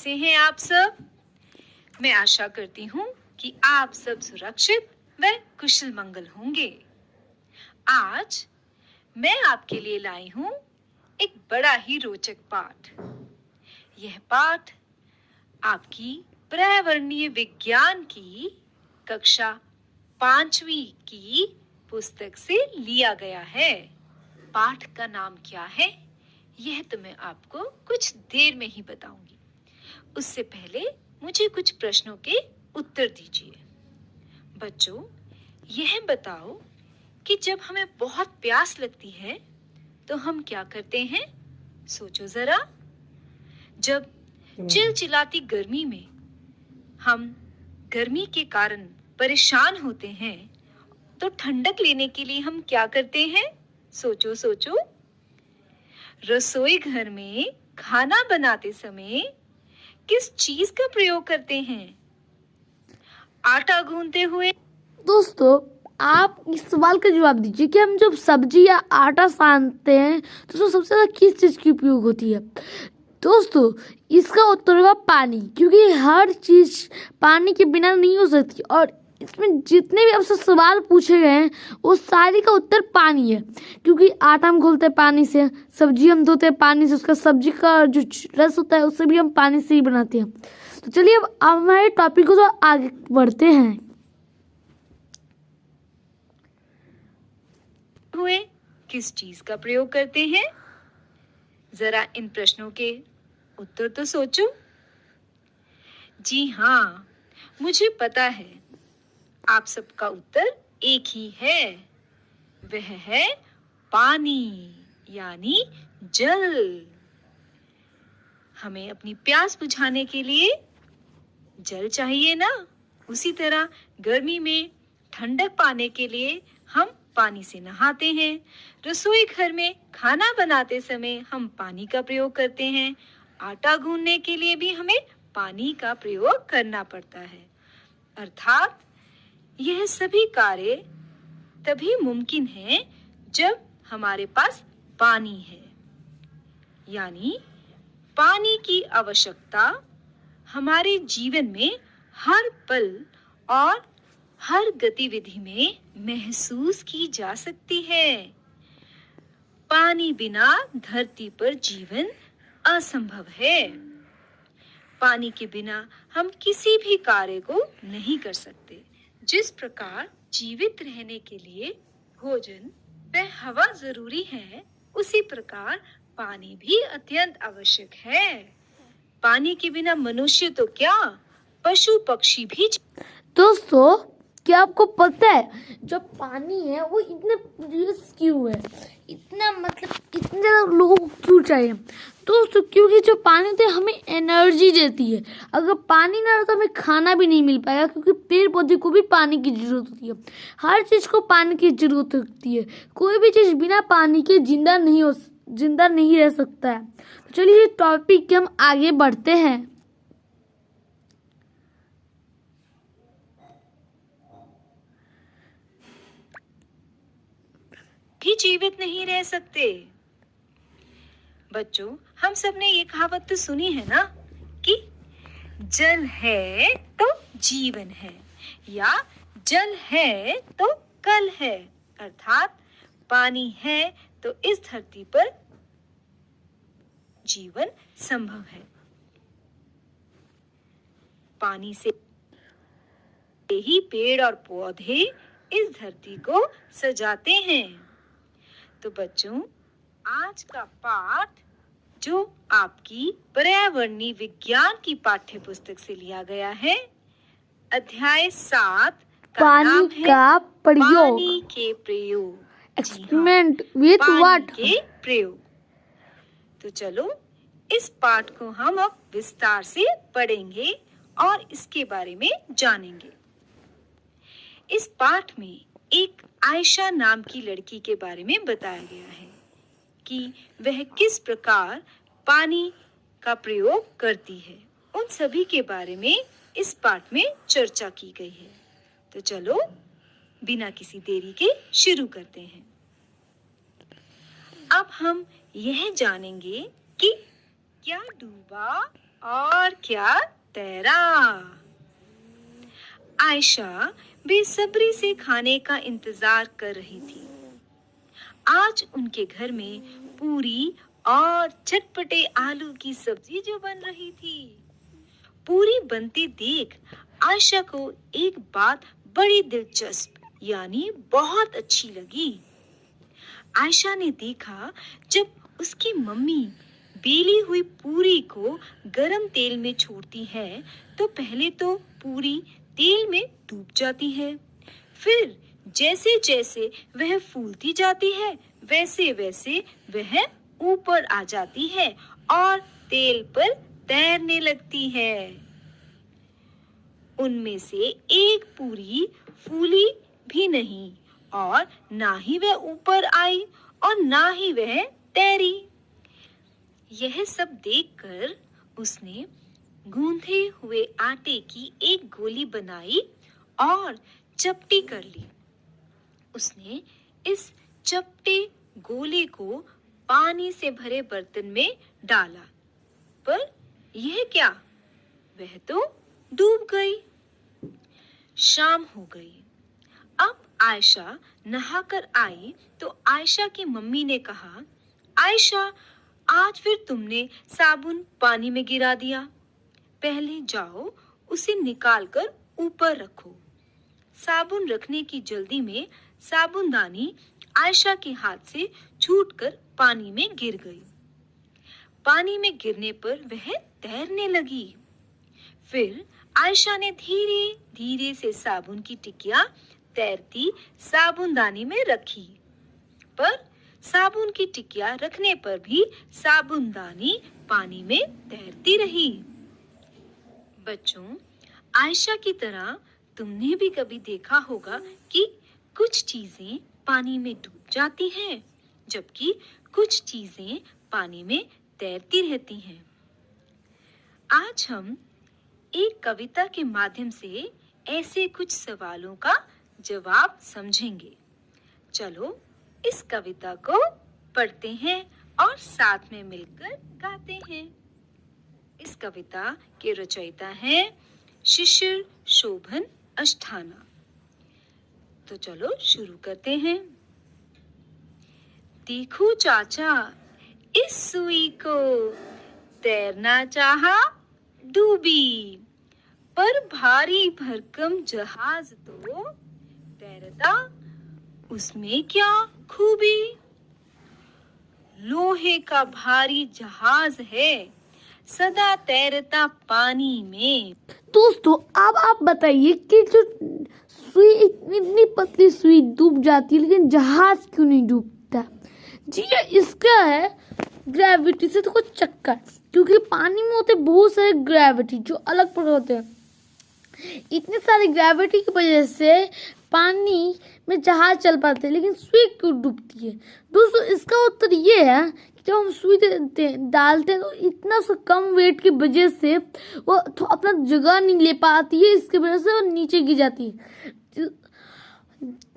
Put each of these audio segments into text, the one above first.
कैसे हैं आप सब? मैं आशा करती हूँ कि आप सब सुरक्षित व कुशल मंगल होंगे। आज मैं आपके लिए लाई हूँ एक बड़ा ही रोचक पाठ। यह पाठ आपकी पर्यावरणीय विज्ञान की कक्षा 5वीं की पुस्तक से लिया गया है। पाठ का नाम क्या है, यह तो मैं आपको कुछ देर में ही बताऊंगी। उससे पहले मुझे कुछ प्रश्नों के उत्तर दीजिए। बच्चों, यह बताओ कि जब हमें बहुत प्यास लगती है तो हम क्या करते हैं? सोचो जरा। जब चिलचिलाती गर्मी में हम गर्मी के कारण परेशान होते हैं तो ठंडक लेने के लिए हम क्या करते हैं? सोचो सोचो। रसोई घर में खाना बनाते समय किस चीज का प्रयोग करते हैं? आटा गूंथते हुए। दोस्तों, आप इस सवाल का जवाब दीजिए कि हम जब सब्जी या आटा सानते हैं तो उसमें सबसे ज्यादा किस चीज की उपयोग होती है? दोस्तों, इसका उत्तर होगा पानी, क्योंकि हर चीज पानी के बिना नहीं हो सकती। और इसमें जितने भी आपसे सवाल पूछे गए हैं वो सारी का उत्तर पानी है, क्योंकि आटा हम घोलते हैं पानी से, सब्जी हम धोते हैं पानी से, उसका सब्जी का जो रस होता है उससे भी हम पानी से ही बनाते हैं। तो चलिए अब हमारे टॉपिक को तो आगे बढ़ते हैं। हुए किस चीज का प्रयोग करते हैं? जरा इन प्रश्नों के उत्तर तो सोचो। जी हाँ, मुझे पता है, आप सबका उत्तर एक ही है। वह है पानी, यानी जल। हमें अपनी प्यास बुझाने के लिए जल चाहिए ना। उसी तरह गर्मी में ठंडक पाने के लिए हम पानी से नहाते हैं। रसोई घर में खाना बनाते समय हम पानी का प्रयोग करते हैं। आटा गूंथने के लिए भी हमें पानी का प्रयोग करना पड़ता है। अर्थात यह सभी कार्य तभी मुमकिन है जब हमारे पास पानी है। यानी पानी की आवश्यकता हमारे जीवन में हर पल और हर गतिविधि में महसूस की जा सकती है। पानी बिना धरती पर जीवन असंभव है। पानी के बिना हम किसी भी कार्य को नहीं कर सकते। जिस प्रकार जीवित रहने के लिए भोजन व हवा जरूरी है, उसी प्रकार पानी भी अत्यंत आवश्यक है। पानी के बिना मनुष्य तो क्या, पशु पक्षी भी। दोस्तों, क्या आपको पता है जो पानी है वो इतने प्रियस क्यों है? इतने ज्यादा लोगों को क्यों चाहिए? दोस्तों, क्योंकि जो पानी होता है हमें एनर्जी देती है। अगर पानी ना रहे तो हमें खाना भी नहीं मिल पाएगा, क्योंकि पेड़ पौधे को भी पानी की जरूरत होती है। हर चीज को पानी की जरूरत होती है। कोई भी चीज बिना पानी के जिंदा नहीं रह सकता है। तो चलिए टॉपिक के हम आगे बढ़ते हैं। भी जीवित नहीं रह सकते। बच्चों, हम सब ने ये कहावत तो सुनी है ना कि जल है तो जीवन है, या जल है तो कल है। अर्थात पानी है तो इस धरती पर जीवन संभव है। पानी से ही पेड़ और पौधे इस धरती को सजाते हैं। तो बच्चों, आज का पाठ जो आपकी पर्यावरणीय विज्ञान की पाठ्य पुस्तक से लिया गया है, अध्याय 7 का नाम है पानी के प्रयोग। Experiment with what? के प्रयोग। तो चलो इस पाठ को हम अब विस्तार से पढ़ेंगे और इसके बारे में जानेंगे। इस पाठ में एक आयशा नाम की लड़की के बारे में बताया गया है कि वह किस प्रकार पानी का प्रयोग करती है। उन सभी के बारे में इस पाठ में चर्चा की गई है। तो चलो बिना किसी देरी के शुरू करते हैं। अब हम यह जानेंगे कि क्या डूबा और क्या तैरा। आयशा बेसब्री से खाने का इंतजार कर रही थी। आज उनके घर में पूरी और चटपटे आलू की सब्जी जो बन रही थी। पूरी बनती देख आयशा को एक बात बड़ी दिलचस्प यानी बहुत अच्छी लगी। आयशा ने देखा जब उसकी मम्मी बेली हुई पूरी को गरम तेल में छोड़ती है तो पहले तो पूरी तेल में डूब जाती है, फिर जैसे जैसे वह फूलती जाती है वैसे वैसे वह ऊपर आ जाती है और तेल पर तैरने लगती है। उनमें से एक पूरी फूली भी नहीं और ना ही वह ऊपर आई और ना ही वह तैरी। यह सब देखकर उसने गूंथे हुए आटे की एक गोली बनाई और चपटी कर ली। उसने इस चपटे गोले को पानी से भरे बर्तन में डाला, पर यह क्या, वह तो डूब गई। शाम हो गई। अब आयशा नहाकर आई तो आयशा की मम्मी ने कहा, आयशा आज फिर तुमने साबुन पानी में गिरा दिया, पहले जाओ उसे निकालकर ऊपर रखो। साबुन रखने की जल्दी में साबुनदानी आयशा के हाथ से छूटकर पानी में गिर गई। पानी में गिरने पर वह तैरने लगी। फिर आयशा ने धीरे धीरे से साबुन की टिकिया तैरती साबुनदानी में रखी, पर साबुन की टिकिया रखने पर भी साबुनदानी पानी में तैरती रही। बच्चों, आयशा की तरह तुमने भी कभी देखा होगा कि कुछ चीजें पानी में डूब जाती हैं, जबकि कुछ चीजें पानी में तैरती रहती हैं। आज हम एक कविता के माध्यम से ऐसे कुछ सवालों का जवाब समझेंगे। चलो इस कविता को पढ़ते हैं और साथ में मिलकर गाते हैं। इस कविता के रचयिता हैं शिशिर शोभन अष्ठाना। तो चलो शुरू करते हैं। देखो चाचा, इस सुई को तैरना चाहा डूबी, पर भारी भरकम जहाज तो तैरता उसमें क्या खूबी। लोहे का भारी जहाज है सदा तैरता पानी में। दोस्तों, अब आप बताइए कि जो सुई इतनी पतली सुई डूब जाती है लेकिन जहाज क्यों नहीं डूबता? जी इसका है ग्रेविटी से तो कुछ चक्कर, क्योंकि पानी में होते बहुत सारे ग्रेविटी जो अलग प्रकार होते हैं। इतने सारे ग्रेविटी की वजह से पानी में जहाज चल पाते हैं, लेकिन सुई क्यों डूबती है? दोस्तों, इसका उत्तर ये है कि जब हम सुई डालते हैं तो इतना सा कम वेट की वजह से वो तो अपना जगह नहीं ले पाती है, इसकी वजह से वो नीचे गिर जाती है,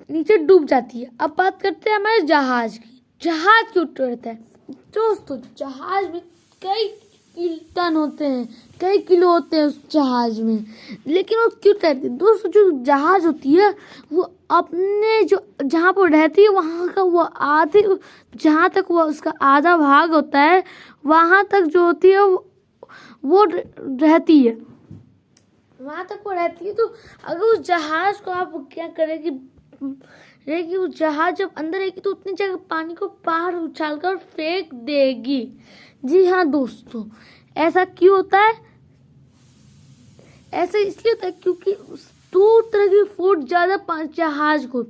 नीचे डूब जाती है। अब बात करते हैं हमारे जहाज की। जहाज क्यों तैरता है? दोस्तों, जहाज में कई टन होते हैं, कई किलो होते हैं उस जहाज में, लेकिन वो क्यों तैरती है? दोस्तों, जो जहाज होती है वो अपने जो जहाँ पर रहती है वहाँ का वो आधे, जहाँ तक वो उसका आधा भाग होता है वहाँ तक जो होती है वो रहती है, वहाँ तक वो रहती है। तो अगर उस जहाज को आप क्या करें कि उस जहाज जब अंदर रहेगी तो उतनी जगह पानी को बाहर उछालकर फेंक देगी। जी हाँ दोस्तों, ऐसा क्यों होता है? ऐसा इसलिए होता है क्योंकि दो तरह की फोर्स ज्यादा जहाज को,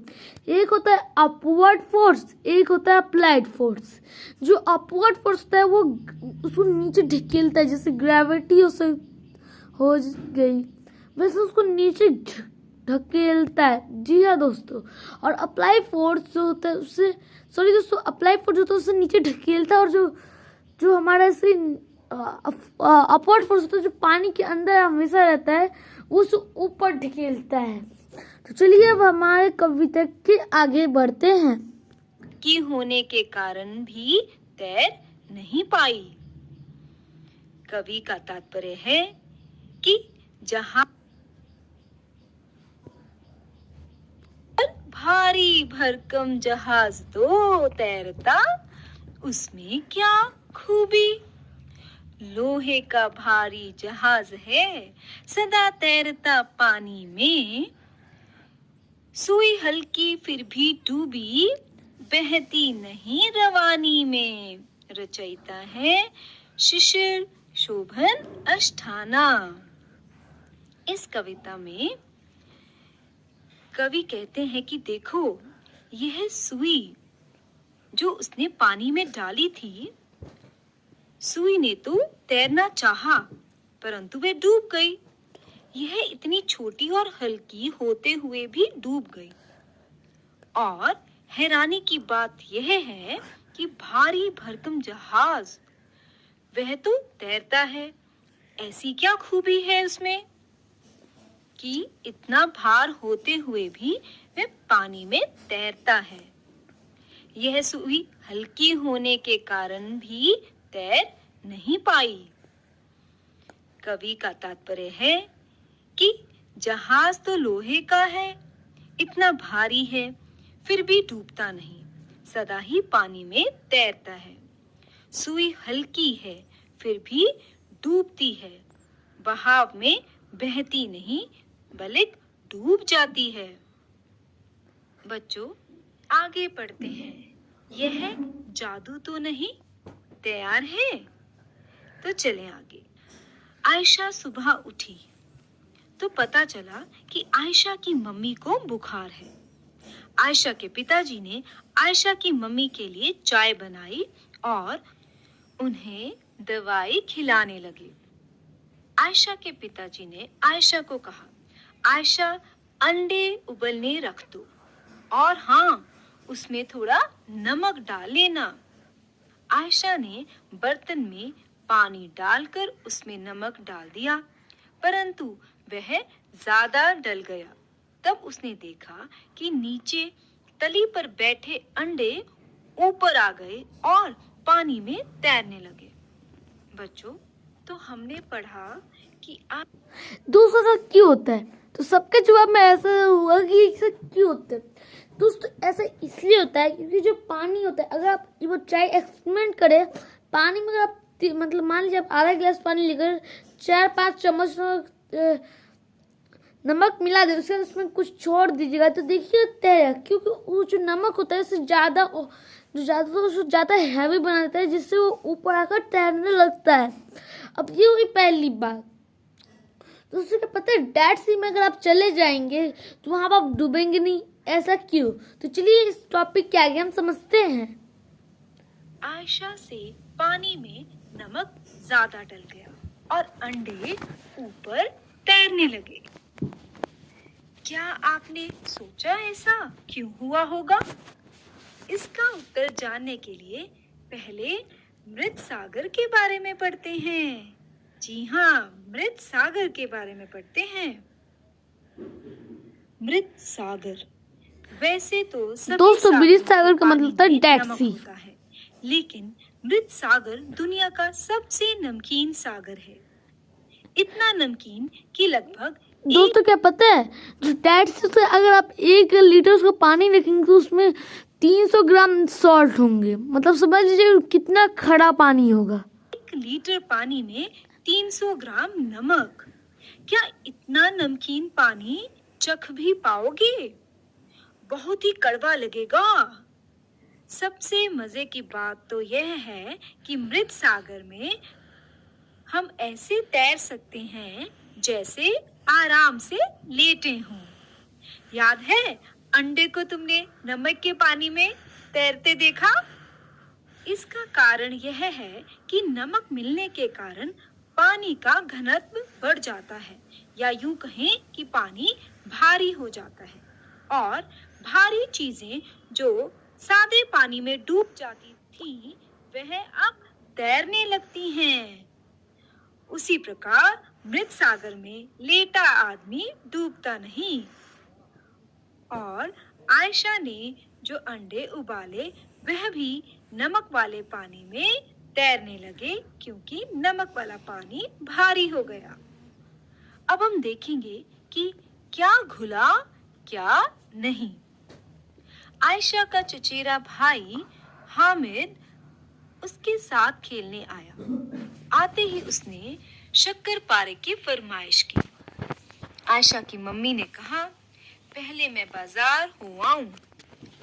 एक होता है अपवर्ड फोर्स, एक होता है अप्लाइड फोर्स। जो अपवर्ड फोर्स होता है वो उसको नीचे ढकेलता है, जैसे ग्रेविटी हो गई वैसे उसको नीचे ढकेलता है। जी हाँ दोस्तों, और अप्लाई फोर्स जो होता है उससे अप्लाई फोर्स जो होता है उससे नीचे ढकेलता है, और जो हमारा ऐसे अपवर्ड फोर्स होता है जो पानी के अंदर हमेशा रहता है वो उसे ऊपर ढकेलता है। तो चलिए अब हमारे कविता के आगे बढ़ते हैं। की होने के कारण भी तैर नहीं पाई। कवि का तात्पर्य है कि जहां भारी भरकम जहाज तो तैरता, उसमें क्या खूबी। लोहे का भारी जहाज है, सदा तैरता पानी में। सुई हल्की फिर भी डूबी, बहती नहीं रवानी में। रचयिता है शिशिर शोभन अष्टाना। इस कविता में कवि कहते हैं कि देखो, यह सुई जो उसने पानी में डाली थी, सुई ने तो तैरना चाहा, परंतु वह डूब गई। यह इतनी छोटी और हल्की होते हुए भी डूब गई। और हैरानी की बात यह है कि भारी भरकम जहाज वह तो तैरता है। ऐसी क्या खूबी है उसमें कि इतना भार होते हुए भी वह पानी में तैरता है। यह सुई हल्की होने के कारण भी तैर नहीं पाई। कवि का तात्पर्य है कि जहाज तो लोहे का है, इतना भारी है, फिर भी डूबता नहीं, सदा ही पानी में तैरता है। सुई हल्की है, फिर भी डूबती है, बहाव में बहती नहीं, बल्कि डूब जाती है। बच्चों, आगे पढ़ते हैं। यह जादू तो नहीं, तैयार है? तो चलें आगे। आयशा सुबह उठी तो पता चला कि आयशा की मम्मी को बुखार है। आयशा के पिताजी ने आयशा की मम्मी के लिए चाय बनाई और उन्हें दवाई खिलाने लगे। आयशा के पिताजी ने आयशा को कहा, आयशा, अंडे उबलने रख दो और हाँ, उसमें थोड़ा नमक डाल लेना। आयशा ने बर्तन में पानी डालकर उसमें नमक डाल दिया, परंतु वह ज्यादा डल गया। तब उसने देखा कि नीचे तली पर बैठे अंडे ऊपर आ गए और पानी में तैरने लगे। बच्चों, तो हमने पढ़ा कि दोस्तों ऐसा क्यों होता है? तो सबके जवाब में ऐसा हुआ कि ऐसा क्यों होता है। दोस्तों ऐसा इसलिए होता है क्योंकि जो पानी होता है, अगर आप वो ट्राई एक्सपेरिमेंट करें, पानी में अगर आप मतलब मान लीजिए आप आधा गिलास पानी लेकर 4-5 चम्मच नमक मिला दे, उसके बाद उसमें कुछ छोड़ दीजिएगा तो देखिए तैरेगा, क्योंकि वो जो नमक होता है उससे ज़्यादा तो उसको ज़्यादा हैवी बना देता है, जिससे वो ऊपर आकर तैरने लगता है। अब ये हुई पहली बात। दूसरे को पता है डेड सी में अगर आप चले जाएंगे तो वहाँ पर आप डूबेंगे नहीं। ऐसा क्यों? तो चलिए इस टॉपिक के आगे हम समझते हैं। आयशा से पानी में नमक ज्यादा डल गया और अंडे ऊपर तैरने लगे। क्या आपने सोचा ऐसा क्यों हुआ होगा? इसका उत्तर जानने के लिए पहले मृत सागर के बारे में पढ़ते हैं। जी हाँ, मृत सागर के बारे में पढ़ते हैं। मृत सागर वैसे तो दोस्तों मृत सागर का मतलब था डेड सी, लेकिन मृत सागर दुनिया का सबसे नमकीन सागर है। इतना नमकीन कि लगभग दोस्तों क्या पता है, जो डेड सी से अगर आप 1 लीटर उसका पानी रखेंगे तो उसमें 300 ग्राम सॉल्ट होंगे। मतलब समझ लीजिए कितना खड़ा पानी होगा। 1 लीटर पानी में 300 ग्राम नमक। क्या इतना नमकीन पानी चख भी पाओगे? बहुत ही कड़वा लगेगा। सबसे मजे की बात तो यह है कि मृत सागर में हम ऐसे तैर सकते हैं जैसे आराम से लेटे हों। याद है अंडे को तुमने नमक के पानी में तैरते देखा? इसका कारण यह है कि नमक मिलने के कारण पानी का घनत्व बढ़ जाता है, या यूं कहें कि पानी भारी हो जाता है और भारी चीजें जो सादे पानी में डूब जाती थी वह अब तैरने लगती हैं। उसी प्रकार मृत सागर में लेटा आदमी डूबता नहीं। और आयशा ने जो अंडे उबाले वह भी नमक वाले पानी में तैरने लगे क्योंकि नमक वाला पानी भारी हो गया। अब हम देखेंगे कि क्या घुला क्या नहीं। आयशा का चचेरा भाई हामिद उसके साथ खेलने आया। आते ही उसने शक्करपारे की फरमाइश की। आयशा की मम्मी ने कहा, पहले मैं बाजार हो आऊं,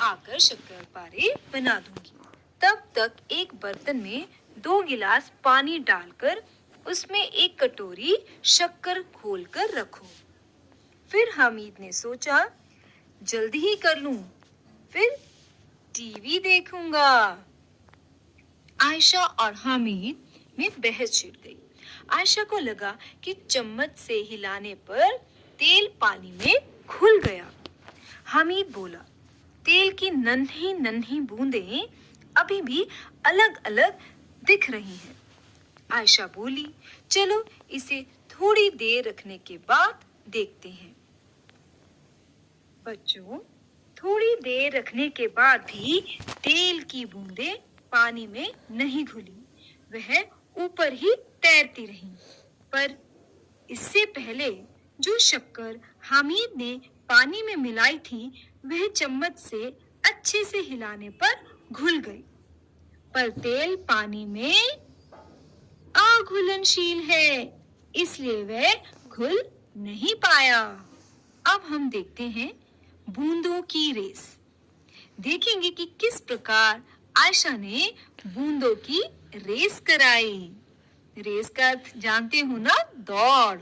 आकर शक्करपारे बना दूंगी। तब तक एक बर्तन में 2 गिलास पानी डालकर उसमें 1 कटोरी शक्कर घोलकर रखो। फिर हामिद ने सोचा, जल्दी ही कर लूं, फिर टीवी देखूंगा। आयशा और हामिद में बहस छिड़ गई। आयशा को लगा कि चम्मच से हिलाने पर तेल पानी में घुल गया। हामिद बोला, तेल की नन्ही नन्ही बूंदें अभी भी अलग अलग दिख रही हैं। आयशा बोली, चलो इसे थोड़ी देर रखने के बाद देखते हैं। बच्चों, थोड़ी देर रखने के बाद भी तेल की बूंदें पानी में नहीं घुली, वह ऊपर ही तैरती रहीं। पर इससे पहले जो शक्कर हामिद ने पानी में मिलाई थी, वह चम्मच से अच्छे से हिलाने पर घुल गई। पर तेल पानी में अघुलनशील है, इसलिए वह घुल नहीं पाया। अब हम देखते हैं बूंदों की रेस। देखेंगे कि किस प्रकार आयशा ने बूंदों की रेस कराई। रेस का अर्थ जानते हो ना, दौड़।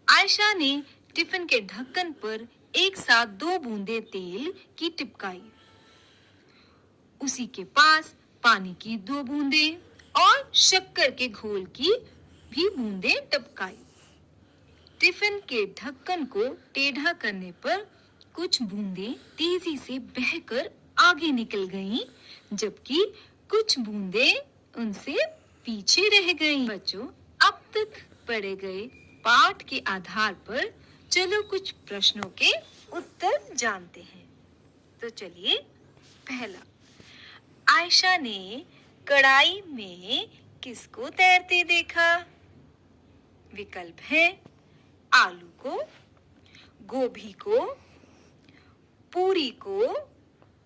आयशा ने टिफिन के ढक्कन पर एक साथ 2 बूंदें तेल की टिपकाई। उसी के पास पानी की 2 बूंदें और शक्कर के घोल की भी बूंदें टपकाई। टिफिन के ढक्कन को टेढ़ा करने पर कुछ बूंदें तेजी से बहकर आगे निकल गईं, जबकि कुछ बूंदें उनसे पीछे रह गईं। बच्चों, अब तक पढ़े गए पाठ के आधार पर चलो कुछ प्रश्नों के उत्तर जानते हैं। तो चलिए, पहला, आयशा ने कढ़ाई में किसको तैरते देखा? विकल्प है आलू को, गोभी को, पूरी को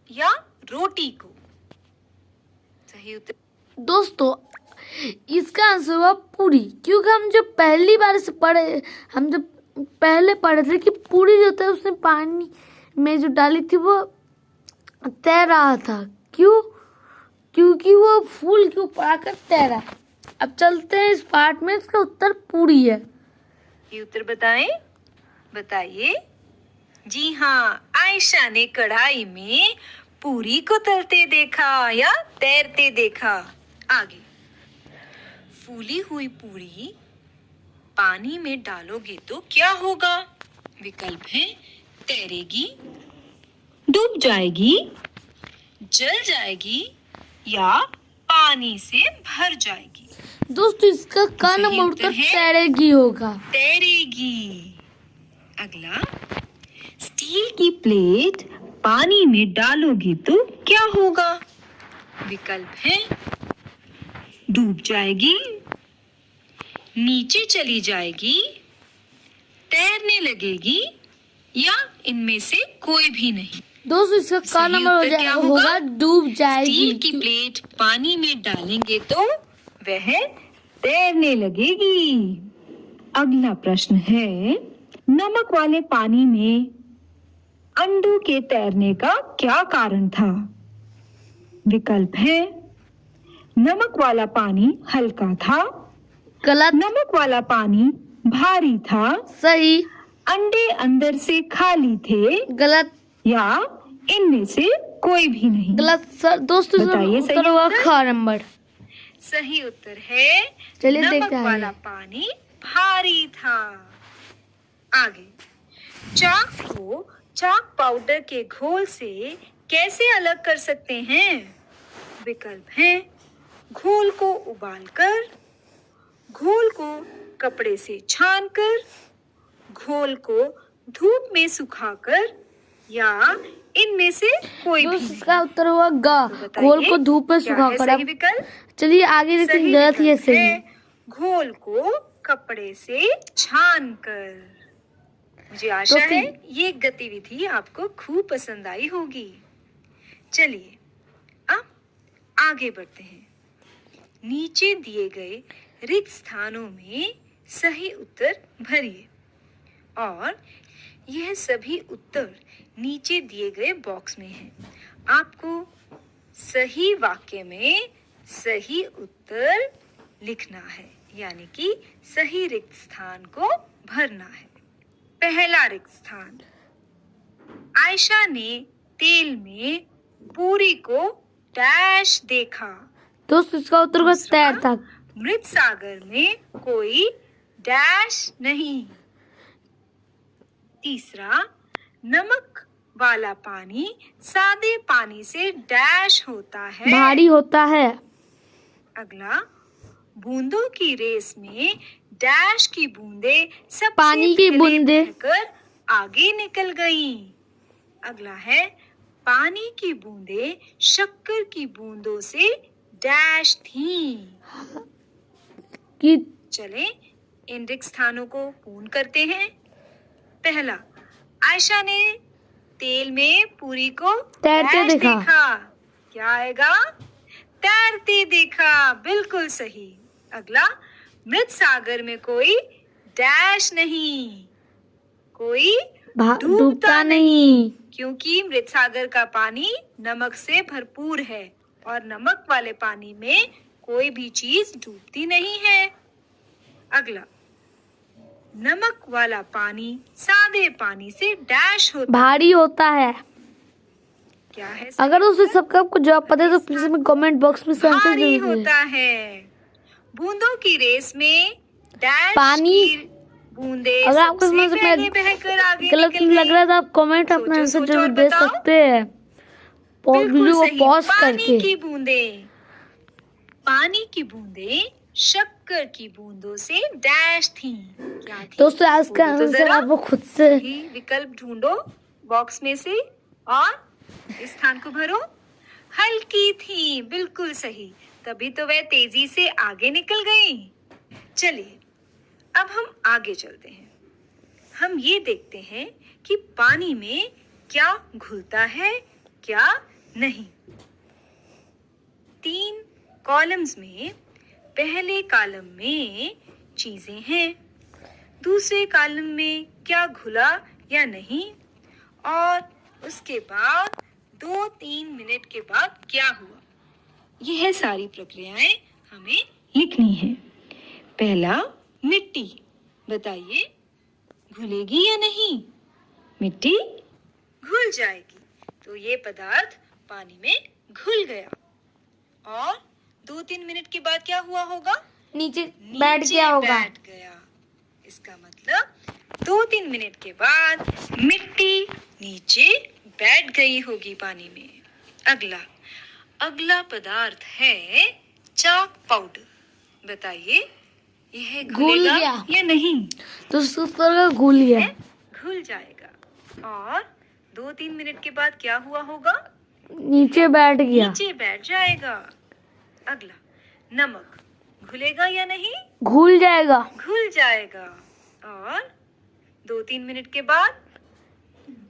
या रोटी को। सही उत्तर दोस्तों, इसका आंसर हुआ पूरी, क्योंकि हम जब पहले पढ़े थे कि पूरी जो था उसने पानी में जो डाली थी वो तैर रहा था। क्यों? क्योंकि वो फूल के ऊपर आकर तैरा। अब चलते हैं इस पार्ट में, इसका उत्तर पूरी है। ये उत्तर बताइए। जी हाँ, आयशा ने कढ़ाई में पूरी को तलते देखा या तैरते देखा। आगे, फूली हुई पूरी पानी में डालोगे तो क्या होगा? विकल्प है तैरेगी, डूब जाएगी, जल जाएगी या पानी से भर जाएगी। दोस्तों, इसका का नंबर उत्तर तैरेगी होगा। तैरेगी। अगला, स्टील की प्लेट पानी में डालोगे तो क्या होगा? विकल्प है डूब जाएगी, नीचे चली जाएगी, तैरने लगेगी या इनमें से कोई भी नहीं। दोस्तों, इसका का नंबर होगा डूब जाएगी। स्टील की प्लेट पानी में डालेंगे तो वह तैरने लगेगी। अगला प्रश्न है, नमक वाले पानी में अंडों के तैरने का क्या कारण था? विकल्प है नमक वाला पानी हल्का था, गलत। नमक वाला पानी भारी था, सही। अंडे अंदर से खाली थे, गलत। या इनमें से कोई भी नहीं। गलत सर। दोस्तों, बताइए सही उत्तर होगा उत्तर? ख नंबर। सही उत्तर है चलिए नमक देखते हैं। वाला पानी भारी था। आगे, चाक को चाक पाउडर के घोल से कैसे अलग कर सकते हैं? विकल्प हैं घोल को उबालकर, घोल को कपड़े से छानकर, घोल को धूप में सुखाकर या इनमें से कोई भी दोस्त नहीं? इसका उत्तर हुआ ग। तो बताइए, घोल को धूप में क्या सुखा है कर। सही अब विकल्प? चलिए आगे देखते सही हैं, गलत ही है विकल्प सही। है घोल को कपड़े से छान कर। मुझे आशा दोस्तों, है ये गतिविधि आपको खूब पसंद आई होगी। चलिए अब आगे बढ़ते हैं। नीचे दिए गए रिक्त स्थानों में सही उत्तर भरिए और यह सभी उत्तर नीचे दिए गए बॉक्स में हैं। आपको सही वाक्य में सही उत्तर लिखना है, यानी कि सही रिक्त स्थान को भरना है। पहला रिक्त स्थान, आयशा ने तेल में पूरी को डैश देखा। दोस्त इसका उत्तर होगा दूसरा, तैर था। मृत सागर में कोई डैश नहीं। तीसरा, नमक वाला पानी सादे पानी से डैश होता है। भारी होता है। अगला, बूंदों की रेस में डैश की बूंदें सबसे पानी की पहले बूंदें। बहकर आगे निकल गईं। अगला है, पानी की बूंदें शक्कर की बूंदों से डैश थीं। कि चलें इन रिक्त स्थानों को पूर्ण करते हैं। पहला, आयशा ने तेल में पूरी को तैरते डैश देखा। क्या आएगा? तैरते देखा, बिल्कुल सही। अगला, मृत सागर में कोई डैश नहीं, कोई डूबता नहीं। क्योंकि मृत सागर का पानी नमक से भरपूर है और नमक वाले पानी में कोई भी चीज डूबती नहीं है। अगला, नमक वाला पानी सादे पानी से डैश होता भारी होता है। क्या है? अगर उसे सबका आपको जवाब पता है तो प्लीज हमें कमेंट बॉक्स में आंसर भारी जरूर दें। होता है। बूंदों की रेस में डैश पानी- की बूंदें अगर आपको सबसे इसमें से पहले बहकर आगे गलत निकल लग रहा है गईं। तो आप कमेंट अपना सोचो, आंसर सोचो जरूर और दे बताओ। सकते हैं। बिल्कुल वीडियो को सही, पॉज पानी करके। की बूंदें। पानी की बूंदें शक्कर की बूंदों से डैश थीं। क्या थी? दोस्तों आज का बोलो तो आंसर जरा। आपको खुद से सही विकल्प ढूंढो बॉक्स में से और इस स्थान को भरो। हल्की थी, बिल्कुल सही, तभी तो वह तेजी से आगे निकल गई। चलिए अब हम आगे चलते हैं। हम ये देखते हैं कि पानी में क्या घुलता है क्या नहीं। 3 कॉलम्स में पहले कॉलम में चीजें हैं, दूसरे कॉलम में क्या घुला या नहीं, और उसके बाद 2-3 मिनट के बाद क्या हुआ। यह सारी प्रक्रियाएं हमें लिखनी है। पहला, मिट्टी। बताइए घुलेगी या नहीं? मिट्टी घुल जाएगी, तो ये पदार्थ पानी में घुल गया। और 2-3 मिनट के बाद क्या हुआ होगा? नीचे बैठ गया होगा। बैठ गया। इसका मतलब 2-3 मिनट के बाद मिट्टी नीचे बैठ गई होगी पानी में। अगला पदार्थ है चाक पाउडर। बताइए यह घुल घुलेगा गया। या नहीं? तो उसका घुल गया। घुल जाएगा। और 2-3 मिनट के बाद क्या हुआ होगा? नीचे बैठ गया। नीचे बैठ जाएगा। अगला, नमक घुलेगा या नहीं? घुल जाएगा। घुल जाएगा। और 2-3 मिनट के बाद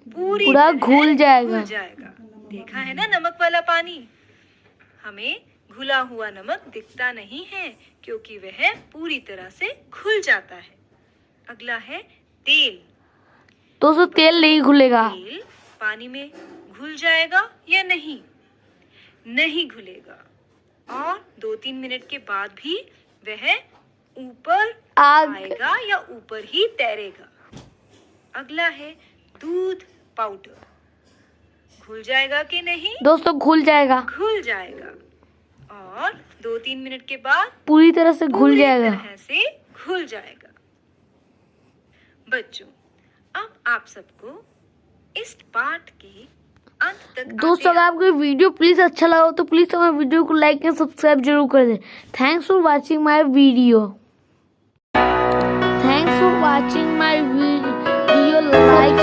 पूरा तरह घुल जाएगा। घुल जाएगा। देखा है ना नमक वाला पानी? हमें घुला हुआ नमक दिखता नहीं है क्योंकि वह पूरी तरह से घुल जाता है। अगला है तेल। दोस्तों तेल नहीं घुलेगा। तेल पानी में घुल जाएगा या नहीं? नहीं घुलेगा। और 2-3 मिनट के बाद भी वह ऊपर आएगा या ऊपर ही तैरेगा। अगला है दूध पाउडर। घुल जाएगा कि नहीं? दोस्तों घुल जाएगा। घुल जाएगा। और 2-3 मिनट के बाद पूरी तरह से घुल पूरी जाएगा। तरह से घुल जाएगा। बच्चों, अब आप सबको इस पाठ के अंत तक दोस्तों अगर आपको वीडियो प्लीज अच्छा लगा हो तो प्लीज हमारे वीडियो को लाइक एंड सब्सक्राइब जरूर कर दें। Thanks for watching my video. Thanks for watching my video. Like